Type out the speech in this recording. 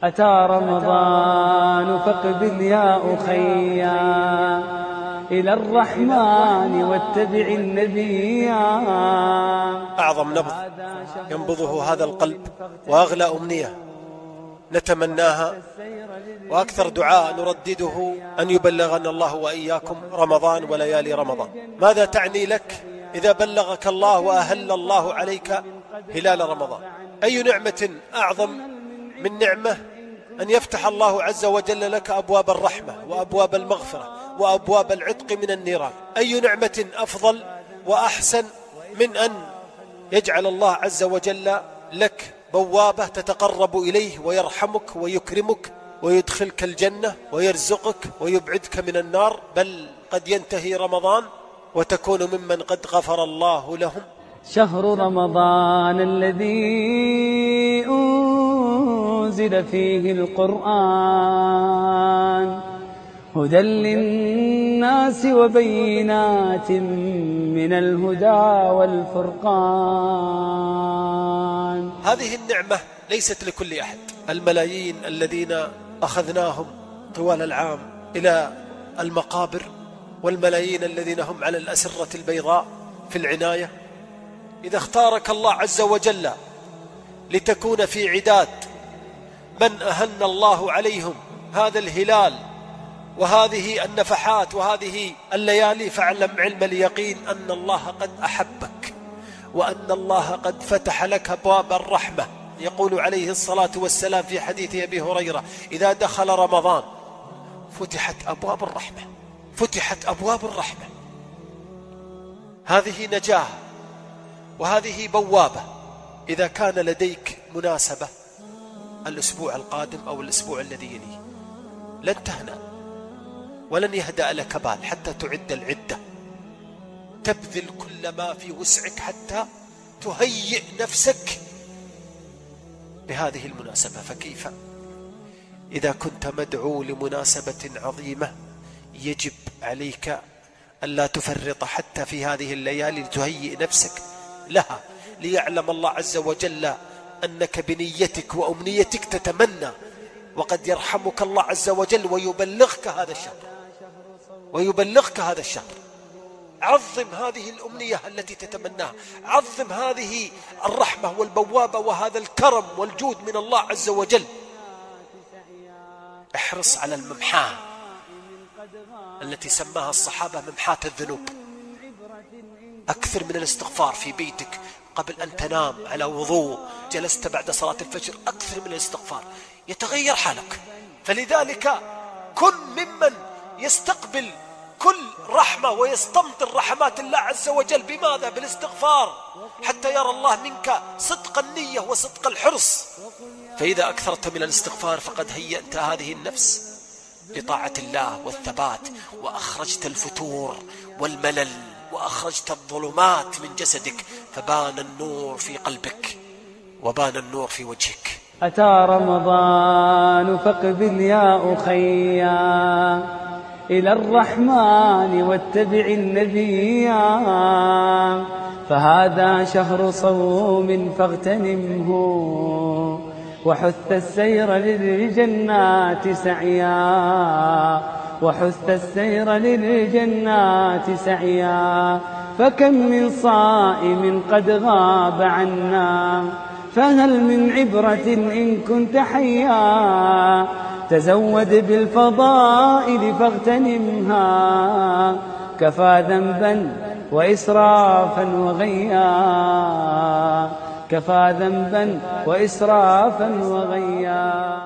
أتى رمضان فاقبل يا أخيا إلى الرحمن واتبع النبي. أعظم نبض ينبضه هذا القلب وأغلى أمنية نتمناها وأكثر دعاء نردده أن يبلغنا الله وإياكم رمضان وليالي رمضان. ماذا تعني لك إذا بلغك الله وأهل الله عليك هلال رمضان؟ أي نعمة أعظم من نعمة أن يفتح الله عز وجل لك أبواب الرحمة وأبواب المغفرة وأبواب العتق من النيران؟ أي نعمة أفضل وأحسن من أن يجعل الله عز وجل لك بوابة تتقرب إليه ويرحمك ويكرمك ويدخلك الجنة ويرزقك ويبعدك من النار؟ بل قد ينتهي رمضان وتكون ممن قد غفر الله لهم. شهر رمضان الذي أنزل فيه القرآن هدى للناس وبينات من الهدى والفرقان. هذه النعمة ليست لكل أحد. الملايين الذين أخذناهم طوال العام إلى المقابر والملايين الذين هم على الأسرة البيضاء في العناية، إذا اختارك الله عز وجل لتكون في عداد من أهن الله عليهم هذا الهلال وهذه النفحات وهذه الليالي، فاعلم علم اليقين أن الله قد أحبك وأن الله قد فتح لك أبواب الرحمة. يقول عليه الصلاة والسلام في حديث أبي هريرة: إذا دخل رمضان فتحت أبواب الرحمة، فتحت أبواب الرحمة. هذه نجاة وهذه بوابة. إذا كان لديك مناسبة الأسبوع القادم أو الأسبوع الذي يليه لن تهنأ ولن يهدأ لك بال حتى تعد العدة، تبذل كل ما في وسعك حتى تهيئ نفسك لهذه المناسبة. فكيف إذا كنت مدعو لمناسبة عظيمة يجب عليك ألا تفرط حتى في هذه الليالي لتهيئ نفسك لها، ليعلم الله عز وجل أنك بنيتك وأمنيتك تتمنى، وقد يرحمك الله عز وجل ويبلغك هذا الشهر، ويبلغك هذا الشهر. عظم هذه الأمنية التي تتمناها، عظم هذه الرحمة والبوابة وهذا الكرم والجود من الله عز وجل. احرص على الممحاة التي سماها الصحابة ممحاة الذنوب. أكثر من الاستغفار في بيتك قبل أن تنام على وضوء، جلست بعد صلاة الفجر، أكثر من الاستغفار يتغير حالك. فلذلك كن ممن يستقبل كل رحمة ويستمطر رحمات الله عز وجل. بماذا؟ بالاستغفار، حتى يرى الله منك صدق النية وصدق الحرص. فإذا أكثرت من الاستغفار فقد هيأت هذه النفس لطاعة الله والثبات، وأخرجت الفتور والملل وأخرجت الظلمات من جسدك، فبان النور في قلبك وبان النور في وجهك. أتى رمضان فاقبل يا أخيا إلى الرحمن واتبع النبي. فهذا شهر صوم فاغتنمه وحث السير للجنات سعيا، وحث السير للجنات سعيا. فكم من صائم قد غاب عنا، فهل من عبرة إن كنت حيا. تزود بالفضائل فاغتنمها، كفى ذنبا وإسرافا وغيا، كفى ذنبا وإسرافا وغيا.